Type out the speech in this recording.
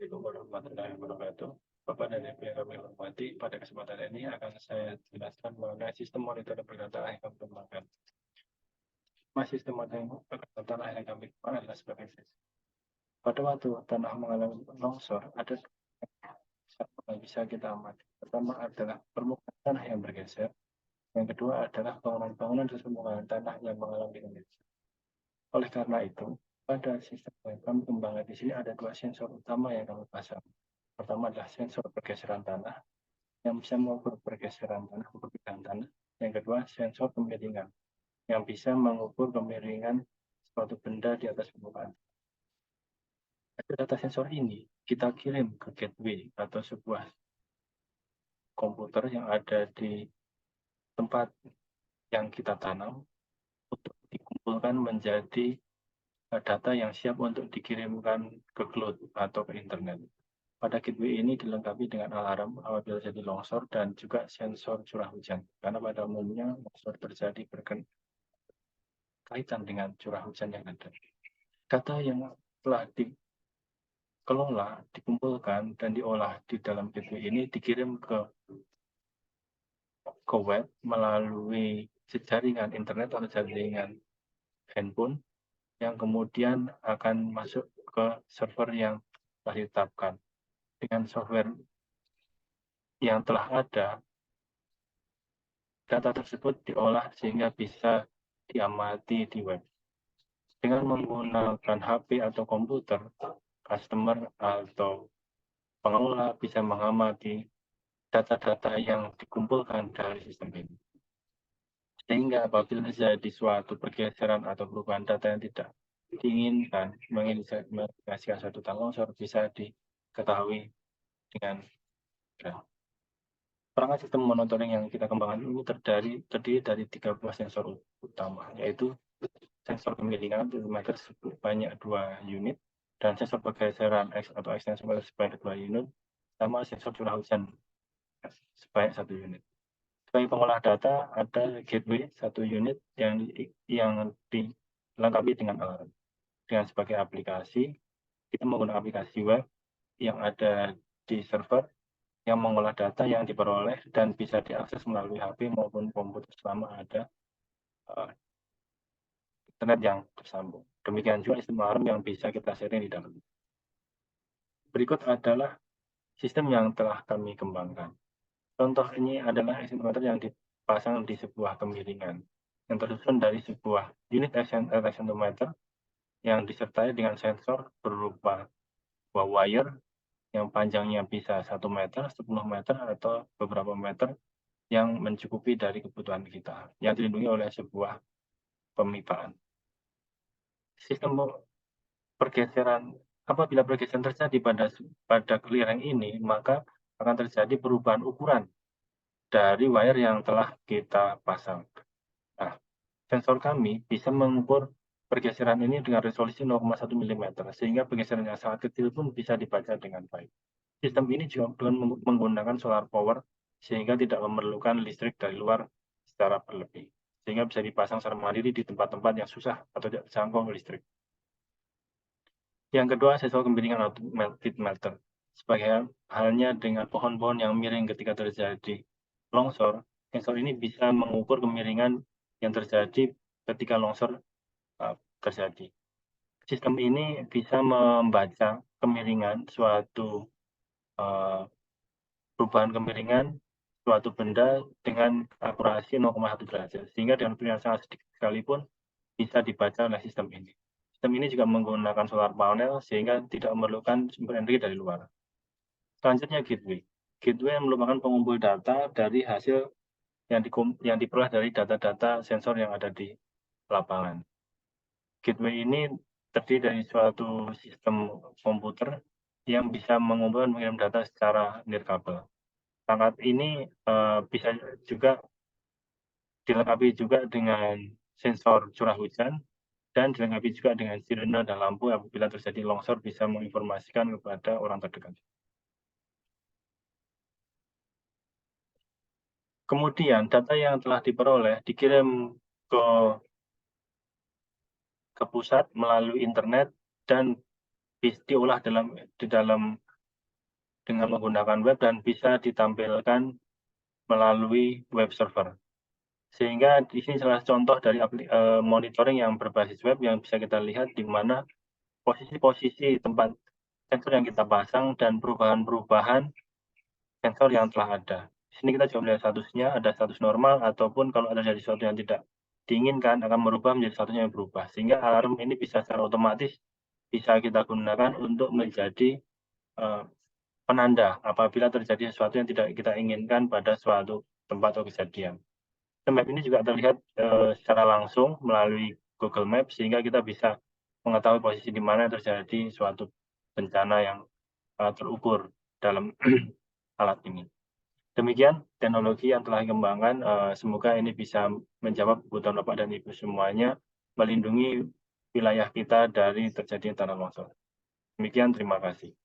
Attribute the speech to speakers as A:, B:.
A: Assalamualaikum warahmatullahi wabarakatuh. Bapak dan Ibu yang kami hormati, pada kesempatan ini akan saya jelaskan mengenai sistem monitoring pergerakan tanah yang kami kembangkan. Sistem monitoring pergerakan tanah yang kami kembangkan adalah sebagai berikut. Pada waktu tanah mengalami longsor, ada yang bisa kita amati. Pertama adalah permukaan tanah yang bergeser. Yang kedua adalah bangunan-bangunan dan permukaan tanah yang mengalami geser. Oleh karena itu, pada sistem yang kami kembangkan di sini ada dua sensor utama yang kami pasang. Pertama adalah sensor pergeseran tanah yang bisa mengukur pergeseran tanah, perpindahan tanah. Yang kedua, sensor kemiringan yang bisa mengukur kemiringan suatu benda di atas permukaan. Data sensor ini kita kirim ke gateway atau sebuah komputer yang ada di tempat yang kita tanam untuk dikumpulkan menjadi data yang siap untuk dikirimkan ke cloud atau ke internet. Pada gateway ini dilengkapi dengan alarm apabila terjadi longsor dan juga sensor curah hujan. Karena pada umumnya longsor terjadi berkaitan dengan curah hujan yang ada. Data yang telah dikelola, dikumpulkan, dan diolah di dalam gateway ini dikirim ke web melalui jaringan internet atau jaringan handphone yang kemudian akan masuk ke server yang telah ditetapkan. Dengan software yang telah ada, data tersebut diolah sehingga bisa diamati di web. Dengan menggunakan HP atau komputer, customer atau pengelola bisa mengamati data-data yang dikumpulkan dari sistem ini. Sehingga apabila terjadi suatu pergeseran atau perubahan data yang tidak diinginkan, mengindikasikan suatu longsor bisa diketahui dengan mudah. Perangkat sistem monitoring yang kita kembangkan ini terdiri dari 3 buah sensor utama, yaitu sensor kemiringan meter sebanyak 2 unit, dan sensor pergeseran X atau extensometer sebanyak 2 unit, sama sensor curah hujan sebanyak 1 unit. Sebagai pengolah data, ada gateway 1 unit yang dilengkapi dengan alarm. Dengan sebagai aplikasi, kita menggunakan aplikasi web yang ada di server yang mengolah data yang diperoleh dan bisa diakses melalui HP maupun komputer selama ada internet yang tersambung. Demikian juga sistem alarm yang bisa kita sharing di dalam. Berikut adalah sistem yang telah kami kembangkan. Contoh ini adalah extensometer yang dipasang di sebuah kemiringan yang tersusun dari sebuah unit extensometer yang disertai dengan sensor berupa wire yang panjangnya bisa 1 meter, 10 meter, atau beberapa meter yang mencukupi dari kebutuhan kita, yang dilindungi oleh sebuah pemipaan. Sistem pergeseran, apabila pergeseran terjadi pada clearing ini, maka akan terjadi perubahan ukuran dari wire yang telah kita pasang. Nah, sensor kami bisa mengukur pergeseran ini dengan resolusi 0,1 mm, sehingga pergeseran yang sangat kecil pun bisa dibaca dengan baik. Sistem ini juga menggunakan solar power, sehingga tidak memerlukan listrik dari luar secara berlebih, sehingga bisa dipasang secara mandiri di tempat-tempat yang susah atau tidak terjangkau listrik. Yang kedua, sensor kemiringan atau feed melter. Sebagai halnya dengan pohon-pohon yang miring ketika terjadi longsor, sensor ini bisa mengukur kemiringan yang terjadi ketika longsor terjadi. Sistem ini bisa membaca kemiringan suatu perubahan kemiringan suatu benda dengan akurasi 0,1 derajat, sehingga dengan pilihan sangat sedikit sekalipun bisa dibaca oleh sistem ini. Sistem ini juga menggunakan solar panel sehingga tidak memerlukan sumber energi dari luar. Selanjutnya gateway. Gateway merupakan pengumpul data dari hasil yang diperoleh dari data-data sensor yang ada di lapangan. Gateway ini terdiri dari suatu sistem komputer yang bisa mengumpulkan mengirim data secara nirkabel. Perangkat ini bisa juga dilengkapi juga dengan sensor curah hujan dan dilengkapi juga dengan sirene dan lampu apabila terjadi longsor bisa menginformasikan kepada orang terdekat. Kemudian data yang telah diperoleh dikirim ke pusat melalui internet dan diolah di dalam dengan menggunakan web dan bisa ditampilkan melalui web server. Sehingga di sini salah contoh dari monitoring yang berbasis web yang bisa kita lihat di mana posisi-posisi tempat sensor yang kita pasang dan perubahan-perubahan sensor yang telah ada. Di sini kita juga melihat statusnya, ada status normal ataupun kalau ada dari sesuatu yang tidak diinginkan akan merubah menjadi statusnya yang berubah. Sehingga alarm ini bisa secara otomatis bisa kita gunakan untuk menjadi penanda apabila terjadi sesuatu yang tidak kita inginkan pada suatu tempat atau kejadian. Map ini juga terlihat secara langsung melalui Google Maps sehingga kita bisa mengetahui posisi di mana terjadi suatu bencana yang terukur dalam alat ini. Demikian teknologi yang telah dikembangkan, semoga ini bisa menjawab kebutuhan Bapak dan Ibu semuanya, melindungi wilayah kita dari terjadinya tanah longsor. Demikian, terima kasih.